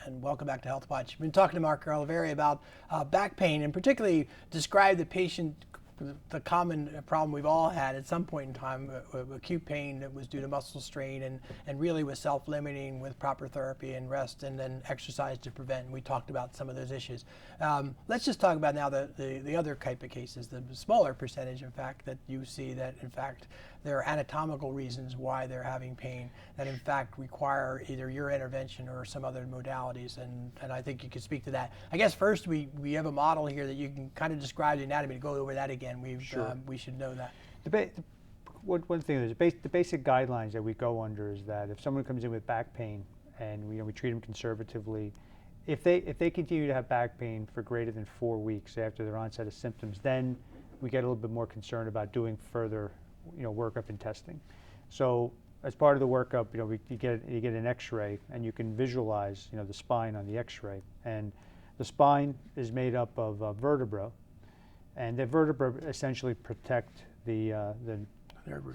and welcome back to Health Watch. We've been talking to Mark Oliveri about back pain, and particularly describe the common problem we've all had at some point in time, acute pain that was due to muscle strain and really was self-limiting with proper therapy and rest and then exercise to prevent. And we talked about some of those issues. Let's just talk about now the other type of cases, the smaller percentage, in fact, that you see that, in fact, there are anatomical reasons why they're having pain that, in fact, require either your intervention or some other modalities. And I think you could speak to that. I guess first we have a model here that you can kind of describe the anatomy. To go over that again, Sure. we should know that. One thing is the basic guidelines that we go under is that if someone comes in with back pain and we treat them conservatively, if they continue to have back pain for greater than 4 weeks after their onset of symptoms, then we get a little bit more concerned about doing further workup and testing. So as part of the workup, you get an X-ray and you can visualize the spine on the X-ray, and the spine is made up of vertebra, and the vertebra essentially protect the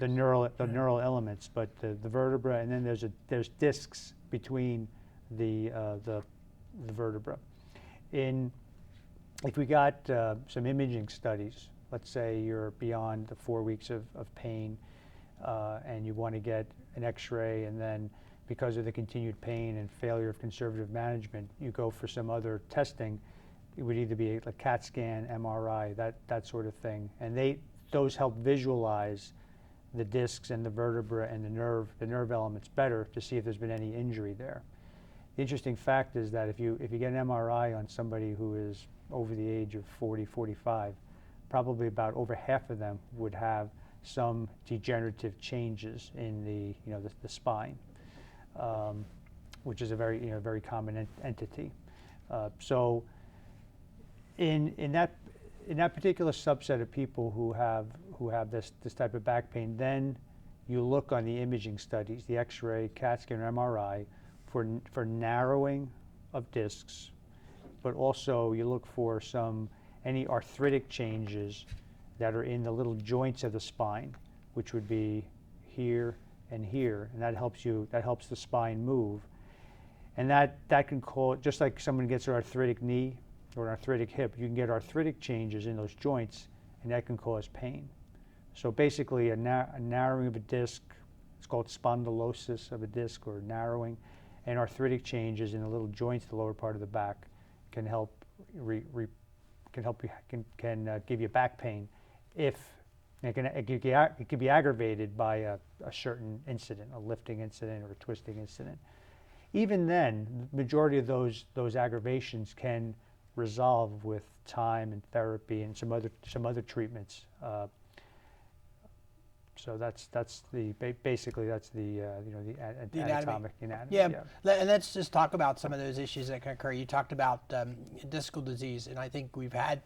neural elements, but the vertebra, and then there's discs between the vertebra. If we got some imaging studies, let's say you're beyond the 4 weeks of pain, and you want to get an X-ray, and then because of the continued pain and failure of conservative management, you go for some other testing. It would either be a CAT scan, MRI, that sort of thing, and those help visualize the discs and the vertebra and the nerve elements better to see if there's been any injury there. The interesting fact is that if you get an MRI on somebody who is over the age of 40, 45, probably about over half of them would have some degenerative changes in the spine, which is a very common entity. So in that particular subset of people who have this type of back pain, then you look on the imaging studies, the X-ray, CAT scan, or MRI, for narrowing of discs, but also you look for any arthritic changes that are in the little joints of the spine, which would be here and here, and that helps the spine move. And that can cause, just like someone gets an arthritic knee or an arthritic hip, you can get arthritic changes in those joints, and that can cause pain. So basically a narrowing of a disc, it's called spondylosis of a disc, or narrowing, and arthritic changes in the little joints, the lower part of the back, can give you back pain if it can be aggravated by a certain incident, a lifting incident or a twisting incident. Even then, the majority of those aggravations can resolve with time and therapy and some other treatments. So that's basically the anatomic anatomy. Yeah, and let's just talk about some of those issues that can occur. You talked about discal disease, and I think we've had,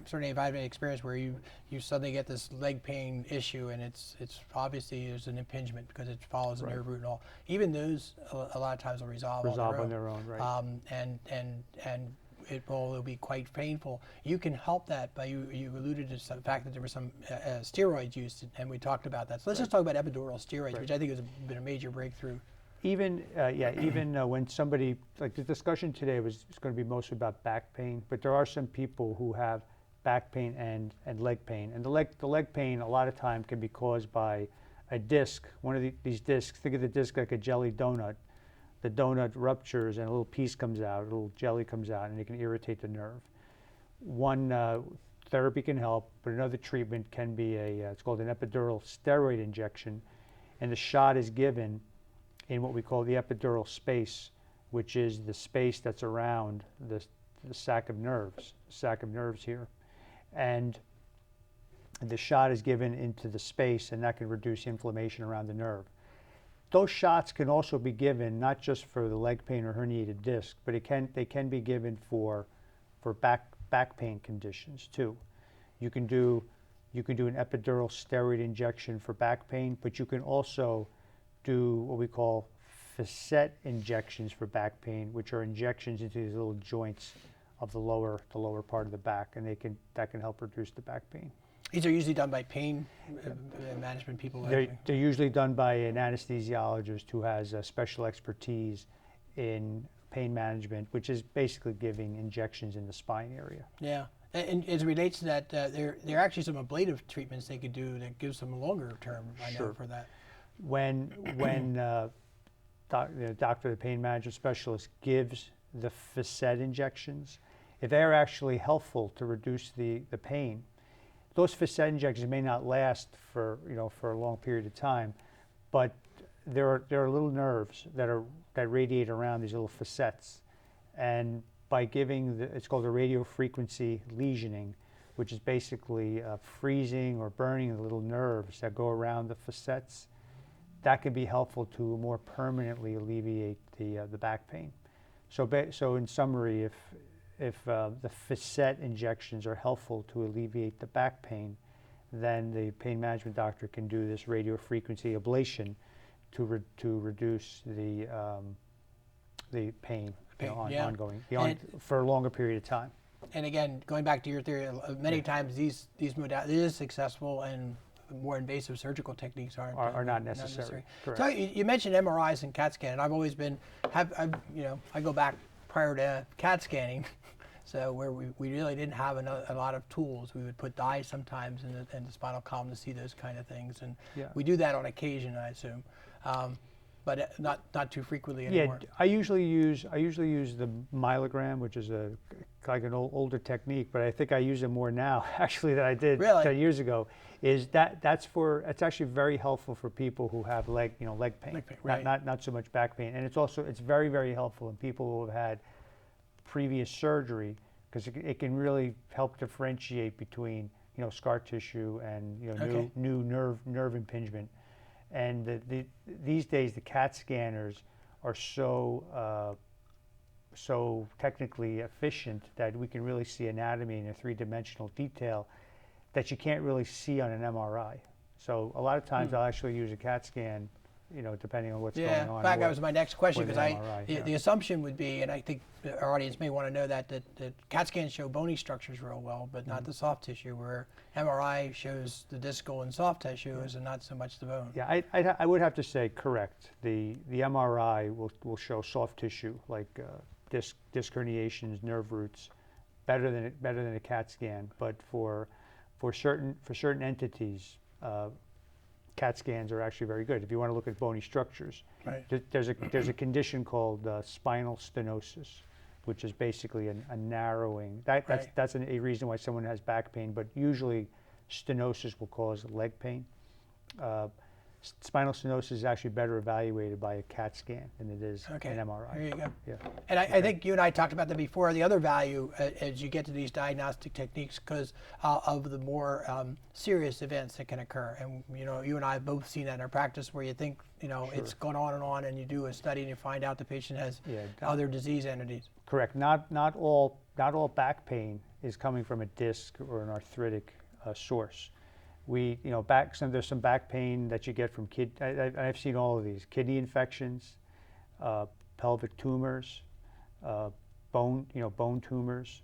certainly if I've had an experience where you suddenly get this leg pain issue, and it's obviously there's an impingement because it follows the nerve root and all. Even those a lot of times will resolve on their own, right? And it will be quite painful. You can help that by, you alluded to the fact that there was some steroids used, and we talked about that. So let's just talk about epidural steroids, which I think has been a major breakthrough. Even when somebody, like the discussion today was going to be mostly about back pain, but there are some people who have back pain and leg pain. And the leg pain a lot of time can be caused by a disc. One of these discs, think of the disc like a jelly donut. The donut ruptures and a little piece comes out, a little jelly comes out, and it can irritate the nerve. One therapy can help, but another treatment can be it's called an epidural steroid injection, and the shot is given in what we call the epidural space, which is the space that's around the sac of nerves here. And the shot is given into the space, and that can reduce inflammation around the nerve. Those shots can also be given not just for the leg pain or herniated disc, but they can be given for back pain conditions too. You can do an epidural steroid injection for back pain, but you can also do what we call facet injections for back pain, which are injections into these little joints of the lower part of the back, and that can help reduce the back pain. These are usually done by pain management people. They're usually done by an anesthesiologist who has special expertise in pain management, which is basically giving injections in the spine area. Yeah. And as it relates to that, there are actually some ablative treatments they could do that gives them a longer term, I know, Sure. for that. When the doctor, the pain management specialist, gives the facet injections, if they are actually helpful to reduce the pain, those facet injections may not last for for a long period of time, but there are little nerves that radiate around these little facets, and by giving it's called a radiofrequency lesioning, which is basically freezing or burning the little nerves that go around the facets, that can be helpful to more permanently alleviate the back pain. So in summary, if the facet injections are helpful to alleviate the back pain, then the pain management doctor can do this radiofrequency ablation to reduce the pain, yeah. ongoing for a longer period of time. And again, going back to your theory, many times these modalities, it is successful, and more invasive surgical techniques are not necessary. Correct. So you mentioned MRIs and CAT scan, and I've always been, I go back prior to CAT scanning, so where we really didn't have a lot of tools. We would put dye sometimes in the spinal column to see those kind of things, and we do that on occasion, I assume, but not too frequently anymore. Yeah, I usually use the myelogram, which is like an older technique, but I think I use it more now actually than I did Really? 10 years ago. It's actually very helpful for people who have leg pain, Leg pain, right. not so much back pain, and it's very, very helpful in people who have had previous surgery, because it can really help differentiate between scar tissue and new nerve impingement. And these days the CAT scanners are so technically efficient that we can really see anatomy in a three-dimensional detail that you can't really see on an MRI. So a lot of times I'll actually use a CAT scan, depending on what's going on. Yeah, in fact, that was my next question, because the assumption would be, and I think our audience may want to know that CAT scans show bony structures real well, but not the soft tissue, where MRI shows the discal and soft tissues and not so much the bone. Yeah, I would have to say correct. The MRI will show soft tissue like disc herniations, nerve roots, better than a CAT scan. But for certain entities, CAT scans are actually very good. If you want to look at bony structures, right. There's a condition called spinal stenosis, which is basically a narrowing. That's a reason why someone has back pain, but usually stenosis will cause leg pain. Spinal stenosis is actually better evaluated by a CAT scan than it is an MRI. There you go. Yeah. And I think you and I talked about that before. The other value as you get to these diagnostic techniques, because of the more serious events that can occur. And you and I have both seen that in our practice, where you think it's gone on, and you do a study and you find out the patient has other disease entities. Correct. Not all back pain is coming from a disc or an arthritic source. There's some back pain that you get from I've seen all of these: kidney infections, pelvic tumors, bone tumors.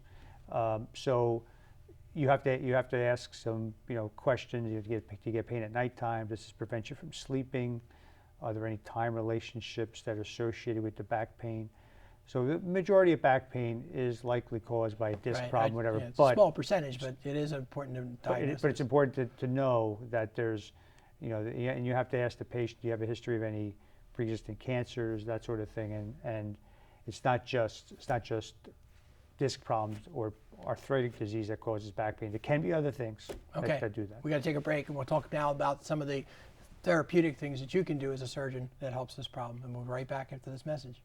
So you have to ask some questions. Do you get pain at nighttime? Does this prevent you from sleeping? Are there any time relationships that are associated with the back pain? So the majority of back pain is likely caused by a disc problem, whatever. Yeah, it's a small percentage, but it is important to diagnose. But it's important to know that there's, and you have to ask the patient, do you have a history of any pre-existing cancers, that sort of thing, and it's not just disc problems or arthritic disease that causes back pain. There can be other things that do that. We got to take a break, and we'll talk now about some of the therapeutic things that you can do as a surgeon that helps this problem, and we'll be right back after this message.